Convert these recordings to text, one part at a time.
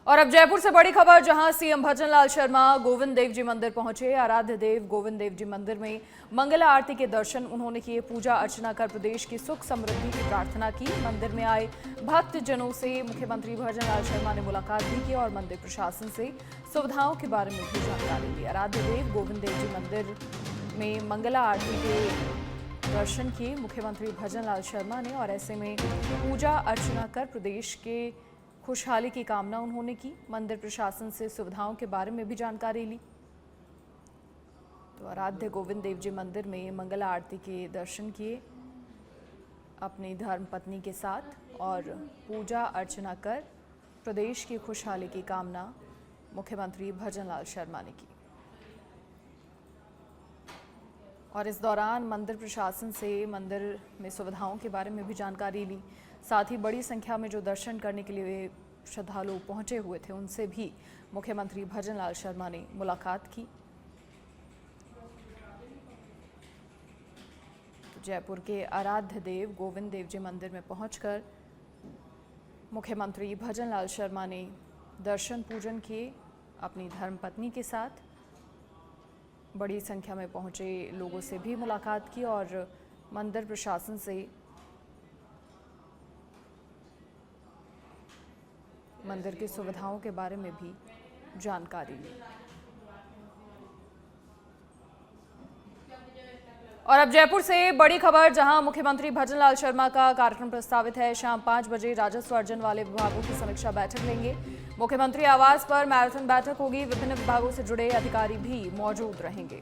और अब जयपुर से बड़ी खबर, जहां सीएम भजनलाल शर्मा गोविंद देव जी मंदिर पहुंचे। आराध्य देव गोविंद देव जी मंदिर में मंगला आरती के दर्शन उन्होंने किए। पूजा अर्चना कर प्रदेश की सुख समृद्धि की प्रार्थना की। मंदिर में आए भक्त जनों से मुख्यमंत्री भजनलाल शर्मा ने मुलाकात भी की और मंदिर प्रशासन से सुविधाओं के बारे में भी जानकारी ली। आराध्य देव गोविंद देव जी मंदिर में मंगला आरती के दर्शन किए मुख्यमंत्री भजनलाल शर्मा ने, और ऐसे में पूजा अर्चना कर प्रदेश के खुशहाली की कामना उन्होंने की। मंदिर प्रशासन से सुविधाओं के बारे में भी जानकारी ली। तो आराध्य गोविंद देव जी मंदिर में मंगला आरती के दर्शन किए अपनी धर्म पत्नी के साथ और पूजा अर्चना कर प्रदेश की खुशहाली की कामना मुख्यमंत्री भजनलाल शर्मा ने की। और इस दौरान मंदिर प्रशासन से मंदिर में सुविधाओं के बारे में भी जानकारी ली। साथ ही बड़ी संख्या में जो दर्शन करने के लिए श्रद्धालु पहुंचे हुए थे उनसे भी मुख्यमंत्री भजनलाल शर्मा ने मुलाकात की। तो जयपुर के आराध्य देव गोविंद देव जी मंदिर में पहुंचकर मुख्यमंत्री भजनलाल शर्मा ने दर्शन पूजन किए अपनी धर्मपत्नी के साथ। बड़ी संख्या में पहुंचे लोगों से भी मुलाकात की और मंदिर प्रशासन से मंदिर की सुविधाओं के बारे में भी जानकारी ली। और अब जयपुर से बड़ी खबर, जहां मुख्यमंत्री भजनलाल शर्मा का कार्यक्रम प्रस्तावित है। शाम 5 बजे राजस्व अर्जन वाले विभागों की समीक्षा बैठक लेंगे। मुख्यमंत्री आवास पर मैराथन बैठक होगी। विभिन्न विभागों से जुड़े अधिकारी भी मौजूद रहेंगे।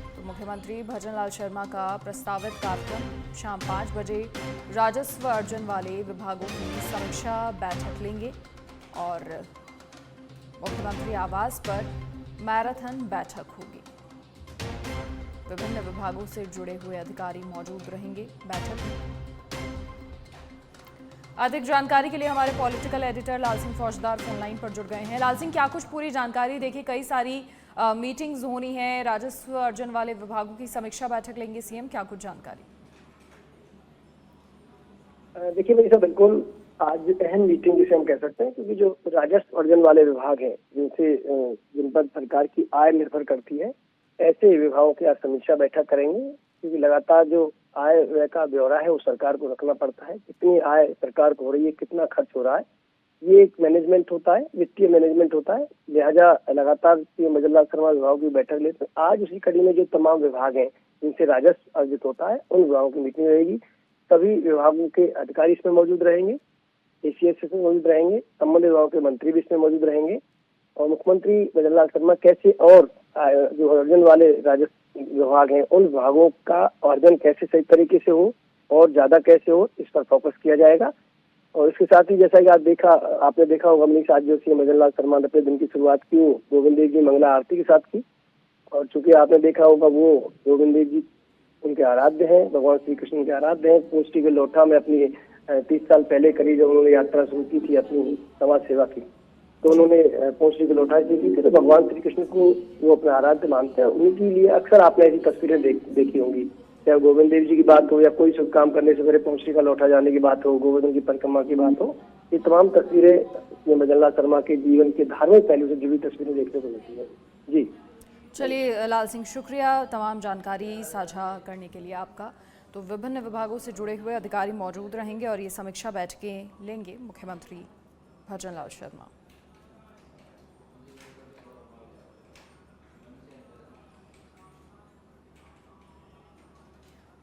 तो मुख्यमंत्री भजनलाल शर्मा का प्रस्तावित कार्यक्रम शाम 5 बजे राजस्व अर्जन वाले विभागों की समीक्षा बैठक लेंगे और मुख्यमंत्री आवास पर मैराथन बैठक होगी। विभिन्न विभागों से जुड़े हुए अधिकारी मौजूद रहेंगे बैठक में। अधिक जानकारी के लिए हमारे पॉलिटिकल एडिटर लाल सिंह फौजदार फोनलाइन पर जुड़ गए हैं। लाल सिंह, क्या कुछ पूरी जानकारी? देखिए, कई सारी मीटिंग्स होनी है, राजस्व अर्जन वाले विभागों की समीक्षा बैठक लेंगे सीएम, क्या कुछ जानकारी? देखिए मेरी साहब, बिल्कुल आज अहम मीटिंग जिसे हम कह सकते हैं, क्योंकि जो राजस्व अर्जन वाले विभाग हैं जिन पर सरकार की आय निर्भर करती है, ऐसे विभागों की आज समीक्षा बैठक करेंगे। क्योंकि लगातार जो आय व्यय का ब्यौरा है वो सरकार को रखना पड़ता है। कितनी आय सरकार को हो रही है, कितना खर्च हो रहा है, ये एक मैनेजमेंट होता है, वित्तीय मैनेजमेंट होता है। लिहाजा लगातार सीएम भजनलाल शर्मा विभागों की बैठक लेते हैं। आज उसी कड़ी में जो तमाम विभाग हैं जिनसे राजस्व अर्जित होता है, उन विभागों की मीटिंग रहेगी। सभी विभागों के अधिकारी इसमें मौजूद रहेंगे, एसीएस इसमें मौजूद रहेंगे, संबंधित विभागों के मंत्री भी इसमें मौजूद रहेंगे। और मुख्यमंत्री भजनलाल शर्मा कैसे और जो अर्जन वाले राजस्व विभाग हैं उन विभागों का अर्जन कैसे सही तरीके से हो और ज्यादा कैसे हो, इस पर फोकस किया जाएगा। और इसके साथ ही जैसा कि आपने देखा होगा मनीष, आज जो सीएम भजनलाल शर्मा ने अपने दिन की शुरुआत की वो गोविंद देव जी मंगला आरती के साथ की। और चूंकि आपने देखा होगा वो गोविंद देव जी उनके आराध्य हैं, भगवान श्री कृष्ण के आराध्य हैं। पोस्टी के लोठा में अपनी 30 साल पहले करीब जब उन्होंने यात्रा शुरू की थी अपनी समाज सेवा की, तो उन्होंने पोस्टी के लोठा से की थी। तो भगवान श्री कृष्ण को वो अपने आराध्य मानते हैं। उनके लिए अक्सर आपने ऐसी तस्वीरें देखी होंगी, चाहे गोविंद देव जी की बात हो या कोई शुभ काम करने से पहले पहुंचने का लौटा जाने की बात हो, गोवर्धन की परिक्रमा की बात हो, ये तमाम तस्वीरें सीएम भजनलाल शर्मा के जीवन के धार्मिक पहलू से जुड़ी तस्वीरें देखने को मिलती है। जी चलिए लाल सिंह, शुक्रिया तमाम जानकारी साझा करने के लिए आपका। तो विभिन्न विभागों से जुड़े हुए अधिकारी मौजूद रहेंगे और ये समीक्षा बैठकें लेंगे मुख्यमंत्री भजनलाल शर्मा।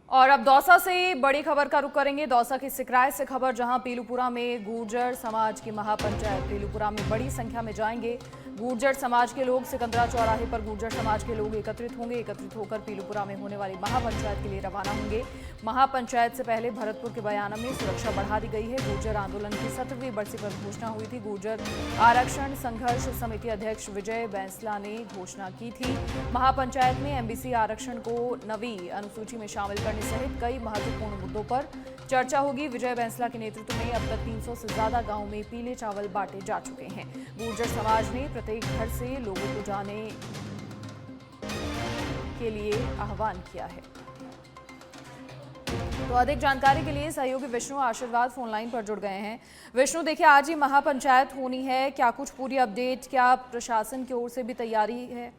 और अब दौसा से बड़ी खबर का रुख करेंगे। दौसा के सिकराय से खबर, जहां पीलूपुरा में गुर्जर समाज की महापंचायत पीलूपुरा में बड़ी संख्या में जाएंगे गुर्जर समाज के लोग। सिकंदरा चौराहे पर गुर्जर समाज के लोग एकत्रित होंगे। एकत्रित होकर पीलूपुरा में होने वाली महापंचायत के लिए रवाना होंगे। महापंचायत से पहले भरतपुर के बयाना में सुरक्षा बढ़ा दी गई है। गुर्जर आंदोलन की 17वीं बरसी पर घोषणा हुई थी। गुर्जर आरक्षण संघर्ष समिति अध्यक्ष विजय बैंसला ने घोषणा की थी। महापंचायत में एमबीसी आरक्षण को 9वीं अनुसूची में शामिल करने सहित कई महत्वपूर्ण मुद्दों पर चर्चा होगी। विजय बैंसला के नेतृत्व में अब तक 300 से ज्यादा गांवों में पीले चावल बांटे जा चुके हैं। गुर्जर समाज ने प्रत्येक घर से लोगों को जाने के लिए आह्वान किया है। तो अधिक जानकारी के लिए सहयोगी विष्णु आशीर्वाद फोन लाइन पर जुड़ गए हैं। विष्णु, देखिए आज ही महापंचायत होनी है, क्या कुछ पूरी अपडेट, क्या प्रशासन की ओर से भी तैयारी है?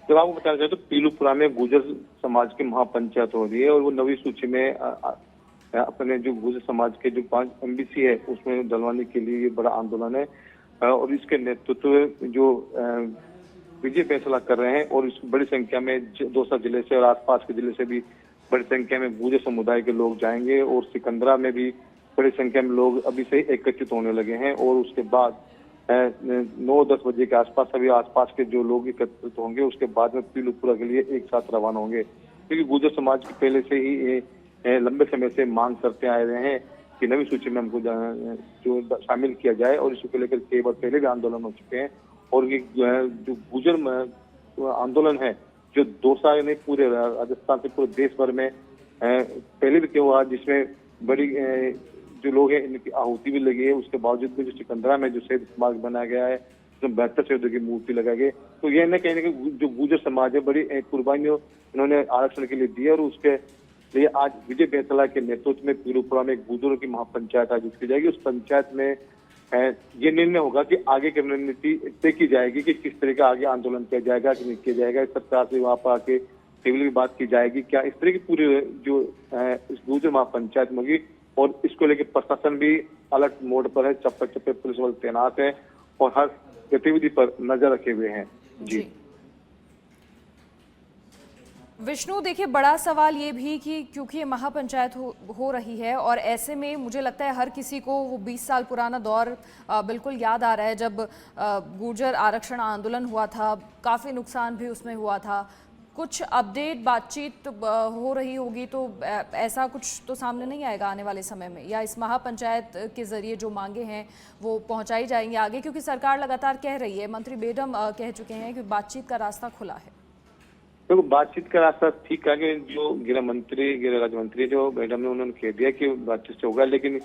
जब आपको बताना चाहते तो पीलूपुरा में गुर्जर समाज की महापंचायत हो रही है और वो नवी सूची में अपने जो गुर्जर समाज के जो 5 एमबीसी है उसमें डलवाने के लिए ये बड़ा आंदोलन है और इसके नेतृत्व जो विजय फैसला कर रहे हैं और इस बड़ी संख्या में दौसा जिले से और आसपास के जिले से भी बड़ी संख्या में गुर्जर समुदाय के लोग जाएंगे और सिकंदरा में भी बड़ी संख्या में लोग अभी से एकत्रित होने लगे हैं और उसके बाद 9-10 बजे के आसपास सभी आसपास के जो लोग एकत्रित होंगे उसके बाद में पीलूपुरा के लिए एक साथ रवाना होंगे, क्योंकि गुर्जर समाज की पहले से ही लंबे समय से मांग करते आए रहे हैं कि नवी सूची में हमको जो शामिल किया जाए और इसको लेकर कई बार पहले भी आंदोलन हो चुके हैं और ये जो गुर्जर आंदोलन है जो दौसा ने पूरे राजस्थान से पूरे देश भर में पहले भी क्यों हुआ, जिसमें बड़ी जो लोग हैं इनकी आहुति भी लगी है, उसके बावजूद भी जो सिकंदरा में जो शहीद स्मारक बनाया गया है उसमें 72 शहीदों की मूर्ति लगाई गई, तो यह न कहीं जो गुर्जर समाज है बड़ी कुर्बानियों इन्होंने आरक्षण के लिए दी और उसके लिए आज विजय फैसला के नेतृत्व में पीलूपुरा में गुर्जरों की महापंचायत आयोजित की जाएगी। उस पंचायत में ये निर्णय होगा कि आगे की रणनीति तय की जाएगी कि किस तरह का आगे आंदोलन किया जाएगा कि नहीं किया जाएगा। सरकार से वहां पर आके टेबल की बात की जाएगी, क्या इस तरह की पूरी जो इस गुर्जर महापंचायत में होगी और इसको लेकर प्रशासन भी अलर्ट मोड पर है, चप्पे चप्पे पुलिस बल तैनात है और हर गतिविधि पर नजर रखे हुए हैं। जी विष्णु, देखिए बड़ा सवाल ये भी कि क्योंकि ये महापंचायत हो रही है और ऐसे में मुझे लगता है हर किसी को वो 20 साल पुराना दौर बिल्कुल याद आ रहा है जब गुर्जर आरक्षण आंदोलन हुआ था, काफ़ी नुकसान भी उसमें हुआ था। कुछ अपडेट बातचीत हो रही होगी तो ऐसा कुछ तो सामने नहीं आएगा आने वाले समय में, या इस महापंचायत के जरिए जो मांगे हैं वो पहुंचाई जाएंगी आगे, क्योंकि सरकार लगातार कह रही है, मंत्री बेडम कह चुके हैं कि बातचीत का रास्ता खुला है। तो बातचीत का रास्ता ठीक है कि जो गृह राज्य मंत्री जो मैडम ने उन्होंने कह दिया कि बातचीत से होगा, लेकिन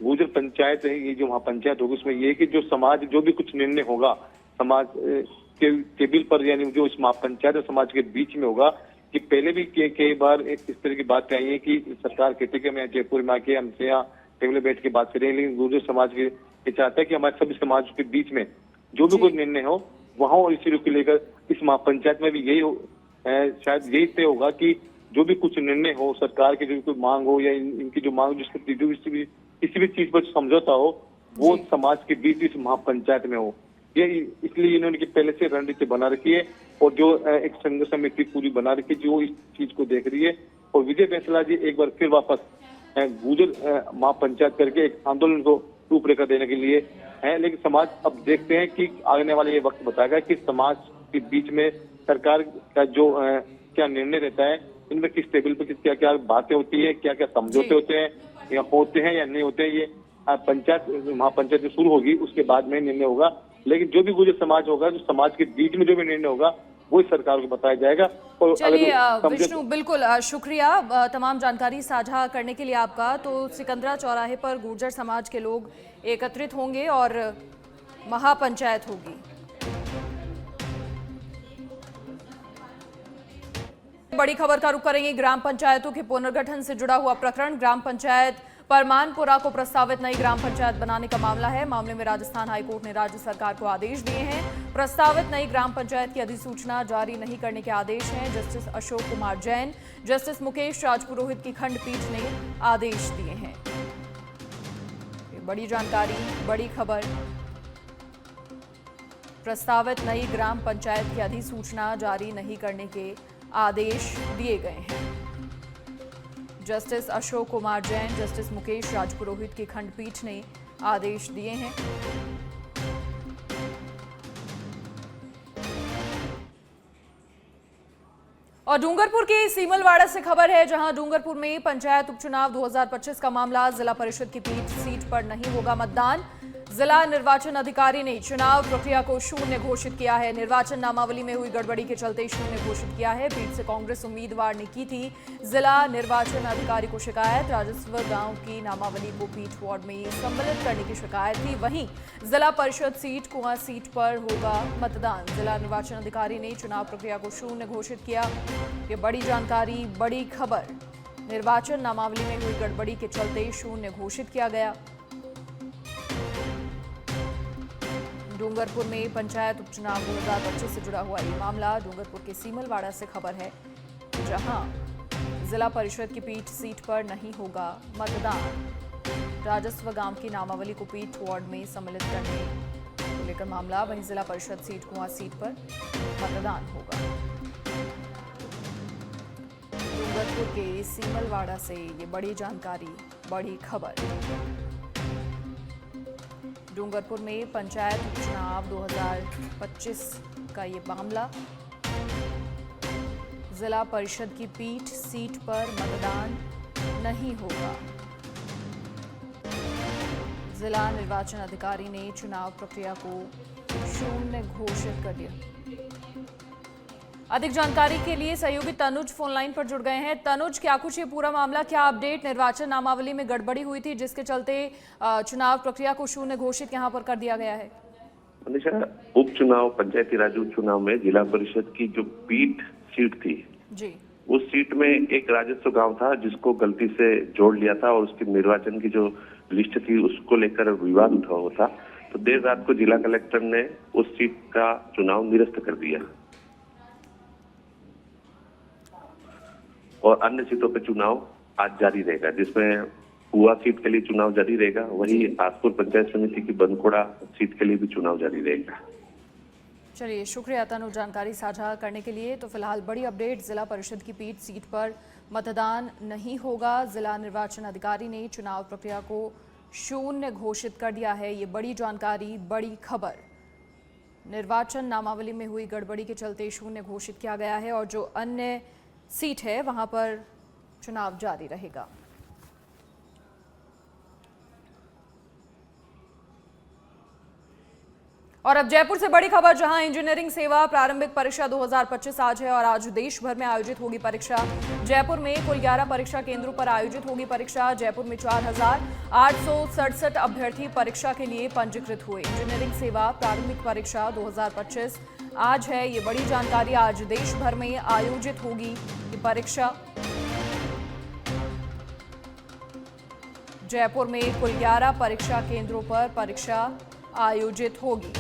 गुर्जर पंचायत है ये जो महापंचायत होगी उसमें ये कि जो समाज जो भी कुछ निर्णय होगा समाज के टेबल पर यानी जो इस महापंचायत और समाज के बीच में होगा, कि पहले भी कई बार इस तरह की बातें आई है कि सरकार कहती है कि मैं जयपुर में आके हमसे यहाँ टेबल बैठ के बात करें, लेकिन गुर्जर समाज ये चाहता है कि हमारे सभी समाज के बीच में जो भी कोई निर्णय हो वहाँ और इसी को लेकर इस महापंचायत में भी यही शायद यही तय होगा कि जो भी कुछ निर्णय हो सरकार की जो कोई मांग हो या इनकी जो मांग जिसकी जो किसी भी चीज पर समझौता हो वो समाज के बीच इस महापंचायत में हो, ये इसलिए इन्होंने पहले से रणनीति बना रखी है और जो एक संघर्ष समिति पूरी बना रखी है जो इस चीज को देख रही है। और विजय फैसला जी एक बार फिर वापस गुर्जर महापंचायत करके एक आंदोलन को रूपरेखा देने के लिए है, लेकिन समाज अब देखते हैं कि आने वाले ये वक्त बताएगा कि समाज के बीच में सरकार का जो क्या निर्णय रहता है, इनमें किस टेबल पर क्या क्या बातें होती है, क्या क्या समझौते होते हैं या होते हैं या नहीं होते हैं, ये पंचायत महापंचायत जो शुरू होगी उसके बाद में निर्णय होगा। लेकिन जो भी गुर्जर समाज होगा, जो समाज के बीच में जो भी निर्णय होगा वो सरकार को बताया जाएगा। और चलिए विष्णु, बिल्कुल शुक्रिया तमाम जानकारी साझा करने के लिए आपका। तो सिकंदरा चौराहे पर गुर्जर समाज के लोग एकत्रित होंगे और महापंचायत होगी। बड़ी खबर का रुख करेंगे ग्राम पंचायतों के पुनर्गठन से जुड़ा हुआ प्रकरण। ग्राम पंचायत परमानपुरा को प्रस्तावित नई ग्राम पंचायत बनाने का मामला है। मामले में राजस्थान हाईकोर्ट ने राज्य सरकार को आदेश दिए हैं। प्रस्तावित नई ग्राम पंचायत की अधिसूचना जारी नहीं करने के आदेश हैं। जस्टिस अशोक कुमार जैन, जस्टिस मुकेश राजपुरोहित की खंडपीठ ने आदेश दिए हैं। बड़ी जानकारी, बड़ी खबर। प्रस्तावित नई ग्राम पंचायत की अधिसूचना जारी नहीं करने के आदेश दिए गए हैं। जस्टिस अशोक कुमार जैन, जस्टिस मुकेश राजपुरोहित की खंडपीठ ने आदेश दिए हैं। और डूंगरपुर के सीमलवाड़ा से खबर है, जहां डूंगरपुर में पंचायत उपचुनाव 2025 का मामला, जिला परिषद की सीट पर नहीं होगा मतदान। जिला निर्वाचन अधिकारी ने चुनाव प्रक्रिया को शून्य घोषित किया है। निर्वाचन नामावली में हुई गड़बड़ी के चलते शून्य घोषित किया है। पीठ से कांग्रेस उम्मीदवार ने की थी जिला निर्वाचन अधिकारी को शिकायत। राजस्व गांव की नामावली को पीठ वार्ड में सम्मिलित करने की शिकायत थी। वहीं जिला परिषद सीट कुआं सीट पर होगा मतदान। जिला निर्वाचन अधिकारी ने चुनाव प्रक्रिया को शून्य घोषित किया। ये बड़ी जानकारी, बड़ी खबर। निर्वाचन नामावली में हुई गड़बड़ी के चलते शून्य घोषित किया गया। डूंगरपुर में पंचायत उपचुनाव 2025 से जुड़ा हुआ ये मामला डूंगरपुर के सीमलवाड़ा से खबर है, जहां जिला परिषद की पीठ सीट पर नहीं होगा मतदान। राजस्व गांव की नामावली को पीठ वार्ड में सम्मिलित करने को लेकर मामला। वहीं जिला परिषद सीट कुआं सीट पर मतदान होगा। डूंगरपुर के सीमलवाड़ा से ये बड़ी जानकारी, बड़ी खबर। डूंगरपुर में पंचायत उपचुनाव 2025 का ये मामला। जिला परिषद की पीठ सीट पर मतदान नहीं होगा। जिला निर्वाचन अधिकारी ने चुनाव प्रक्रिया को शून्य घोषित कर दिया। अधिक जानकारी के लिए सहयोगी तनुज फोन लाइन पर जुड़ गए हैं। तनुज, क्या कुछ ये पूरा मामला, क्या अपडेट? निर्वाचन नामावली में गड़बड़ी हुई थी जिसके चलते चुनाव प्रक्रिया को शून्य घोषित यहां पर कर दिया गया है। मनीषा, उपचुनाव पंचायती राज उपचुनाव में जिला परिषद की जो पीठ सीट थी जी, उस सीट में एक राजस्व गांव था जिसको गलती से जोड़ लिया था और उसकी निर्वाचन की जो लिस्ट थी उसको लेकर विवाद उठा हुआ था। तो देर रात को जिला कलेक्टर ने उस सीट का चुनाव निरस्त कर दिया और अन्य सीटों पर चुनाव आज जारी रहेगा, जिसमें हुआ सीट के लिए चुनाव जारी रहेगा। वही आसपुर पंचायत समिति की बंदखोड़ा सीट के लिए भी चुनाव जारी रहेगा। चलिए, शुक्रिया तनु जानकारी साझा करने के लिए। तो फिलहाल बड़ी अपडेट, जिला परिषद की पीठ सीट पर मतदान नहीं होगा। जिला निर्वाचन अधिकारी ने चुनाव प्रक्रिया को शून्य घोषित कर दिया है। ये बड़ी जानकारी, बड़ी खबर। निर्वाचन नामावली में हुई गड़बड़ी के चलते शून्य घोषित किया गया है और जो अन्य सीट है वहां पर चुनाव जारी रहेगा। और अब जयपुर से बड़ी खबर, जहां इंजीनियरिंग सेवा प्रारंभिक परीक्षा 2025 आज है और आज देश भर में आयोजित होगी परीक्षा। जयपुर में कुल 11 परीक्षा केंद्रों पर आयोजित होगी परीक्षा। जयपुर में 4,867 अभ्यर्थी परीक्षा के लिए पंजीकृत हुए। इंजीनियरिंग सेवा प्रारंभिक परीक्षा 2025 आज है, ये बड़ी जानकारी। आज देश भर में आयोजित होगी ये परीक्षा। जयपुर में कुल 11 परीक्षा केंद्रों पर परीक्षा आयोजित होगी।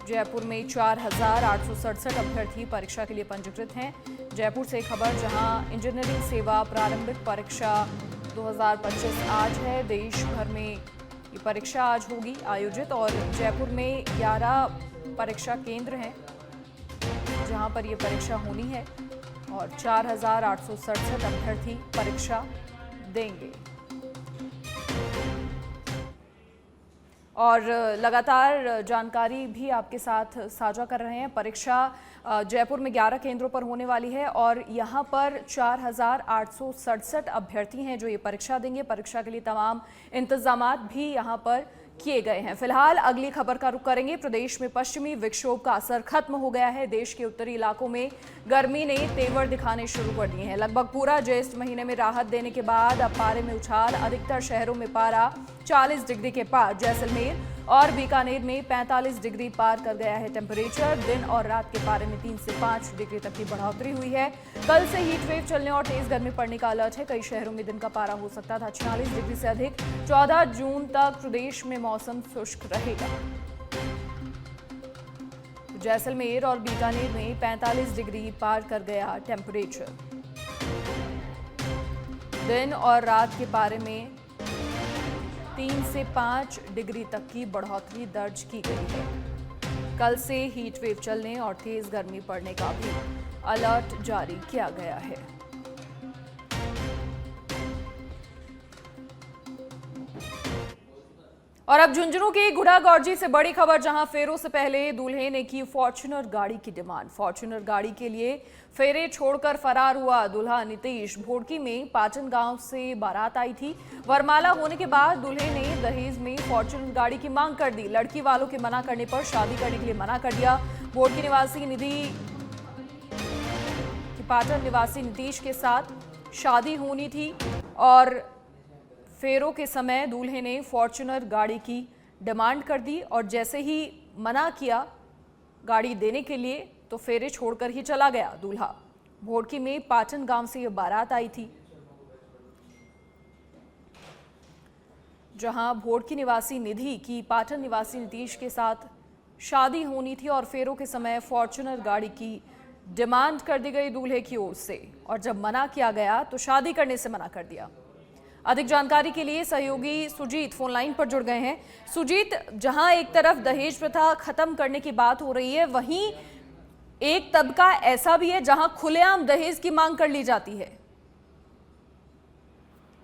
जयपुर में 4,867 अभ्यर्थी परीक्षा के लिए पंजीकृत हैं। जयपुर से खबर, जहां इंजीनियरिंग सेवा प्रारंभिक परीक्षा 2025 आज है। देश भर में ये परीक्षा आज होगी आयोजित और जयपुर में 11 परीक्षा केंद्र हैं जहां पर ये परीक्षा होनी है और 4,867 अभ्यर्थी परीक्षा देंगे। और लगातार जानकारी भी आपके साथ साझा कर रहे हैं। परीक्षा जयपुर में 11 केंद्रों पर होने वाली है और यहाँ पर 4,867 अभ्यर्थी हैं जो ये परीक्षा देंगे। परीक्षा के लिए तमाम इंतजामात भी यहाँ पर किए गए हैं। फिलहाल अगली खबर का रुख करेंगे। प्रदेश में पश्चिमी विक्षोभ का असर खत्म हो गया है। देश के उत्तरी इलाकों में गर्मी ने तेवर दिखाने शुरू कर दिए हैं। लगभग पूरा ज्येष्ठ महीने में राहत देने के बाद अब पारे में उछाल। अधिकतर शहरों में पारा 40 डिग्री के पार। जैसलमेर और बीकानेर में 45 डिग्री पार कर गया है टेम्परेचर। दिन और रात के पारे में 3 से 5 डिग्री तक की बढ़ोतरी हुई है। कल से हीट वेव चलने और तेज गर्मी पड़ने का अलर्ट है। कई शहरों में दिन का पारा हो सकता था 46 डिग्री से अधिक। 14 जून तक प्रदेश में मौसम शुष्क रहेगा। जैसलमेर और बीकानेर में 45 डिग्री पार कर गया टेम्परेचर। दिन और रात के पारे में 3 से 5 डिग्री तक की बढ़ोतरी दर्ज की गई है। कल से हीट वेव चलने और तेज गर्मी पड़ने का भी अलर्ट जारी किया गया है। और अब झुंझुनू की गुढ़ागौरजी से बड़ी खबर, जहां फेरों से पहले दूल्हे ने की फॉर्च्यूनर गाड़ी की डिमांड। फॉर्च्यूनर गाड़ी के लिए फेरे छोड़कर फरार हुआ दूल्हा नीतीश। भोड़की में पाटन गांव से बारात आई थी। वरमाला होने के बाद दूल्हे ने दहेज में फॉर्च्यूनर गाड़ी की मांग कर दी। लड़की वालों के मना करने पर शादी करने के लिए मना कर दिया। भोड़की निवासी निधि की पाटन निवासी नीतीश के साथ शादी होनी थी और फेरों के समय दूल्हे ने फॉर्च्यूनर गाड़ी की डिमांड कर दी और जैसे ही मना किया गाड़ी देने के लिए तो फेरे छोड़कर ही चला गया दूल्हा। भोड़की में पाटन गांव से ये बारात आई थी, जहां भोड़की निवासी निधि की पाटन निवासी नीतीश के साथ शादी होनी थी और फेरों के समय फॉर्च्यूनर गाड़ी की डिमांड कर दी गई दूल्हे की ओर से, और जब मना किया गया तो शादी करने से मना कर दिया। अधिक जानकारी के लिए सहयोगी सुजीत फोन लाइन पर जुड़ गए हैं। सुजीत, जहां एक तरफ दहेज प्रथा खत्म करने की बात हो रही है, वहीं एक तबका ऐसा भी है जहां खुलेआम दहेज की मांग कर ली जाती है।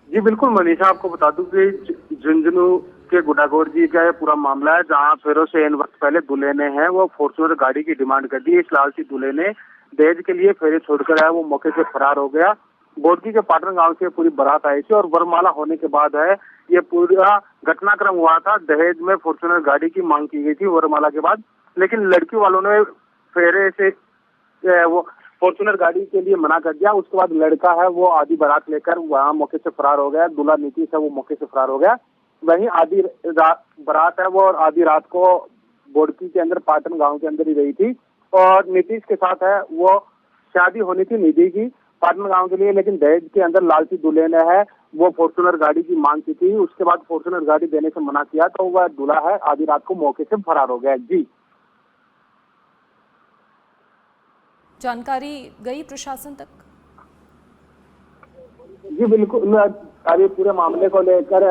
जी बिल्कुल मनीषा, आपको बता दूं कि झुंझुनू के गुडागौर जी का ये पूरा मामला है, जहां फेरों से इन वक्त पहले दूल्हे ने है वो फॉर्च्यूनर गाड़ी की डिमांड कर दी। इस लालची दूल्हे ने दहेज के लिए फेरे छोड़कर आया, वो मौके से फरार हो गया। बोडकी के पाटन गांव से पूरी बारात आई थी और वरमाला होने के बाद है ये पूरा घटनाक्रम हुआ था। दहेज में फॉर्च्यूनर गाड़ी की मांग की गई थी वरमाला के बाद, लेकिन लड़की वालों ने फेरे से वो फॉर्च्यूनर गाड़ी के लिए मना कर दिया। उसके बाद लड़का है वो आधी बारात लेकर वहां मौके से फरार हो गया। दूल्हा नीतीश है वो मौके से फरार हो गया। वहीं आधी बारात है वो और आधी रात को बोडकी के अंदर पाटन गांव के अंदर ही रही थी और नीतीश के साथ है वो शादी होनी थी निधि की पाटन गांव के लिए, लेकिन दहेज के अंदर लालची दूल्हे ने है वो फॉर्च्यूनर गाड़ी की मांग की थी। उसके बाद फॉर्च्यूनर गाड़ी देने से मना किया तो वह दूल्हा है आधी रात को मौके से फरार हो गया। जी जानकारी गई प्रशासन तक? जी बिल्कुल, अभी पूरे मामले को लेकर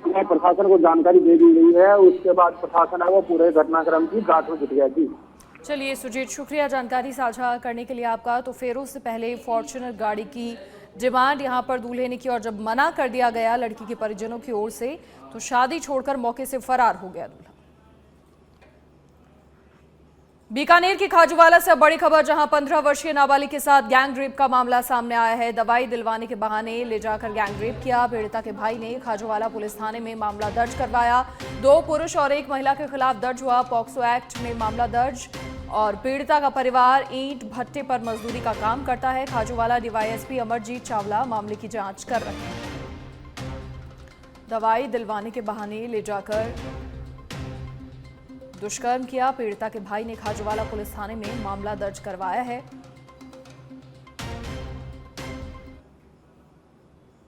प्रशासन को जानकारी दे दी गई है। उसके बाद प्रशासन है वो पूरे घटनाक्रम की जांच में जुट गया। जी चलिए सुजीत, शुक्रिया जानकारी साझा करने के लिए आपका। तो फेरों से पहले फॉर्च्यूनर गाड़ी की डिमांड यहां पर दूल्हे ने की और जब मना कर दिया गया लड़की के परिजनों की ओर से तो शादी छोड़कर मौके से फरार हो गया दूल्हा। बीकानेर की खाजूवाला से बड़ी खबर, जहां 15 वर्षीय नाबालिग के साथ गैंग रेप का मामला सामने आया है। दवाई दिलवाने के बहाने ले जाकर गैंग रेप किया। पीड़िता के भाई ने खाजूवाला पुलिस थाने में मामला दर्ज करवाया। 2 पुरुष और 1 महिला के खिलाफ दर्ज हुआ पॉक्सो एक्ट में मामला दर्ज। और पीड़िता का परिवार ईंट भट्टे पर मजदूरी का काम करता है। खाजूवाला डीवाईएसपी अमरजीत चावला मामले की जांच कर रहे हैं। दवाई दिलवाने के बहाने ले जाकर दुष्कर्म किया। पीड़िता के भाई ने खाजूवाला पुलिस थाने में मामला दर्ज करवाया है।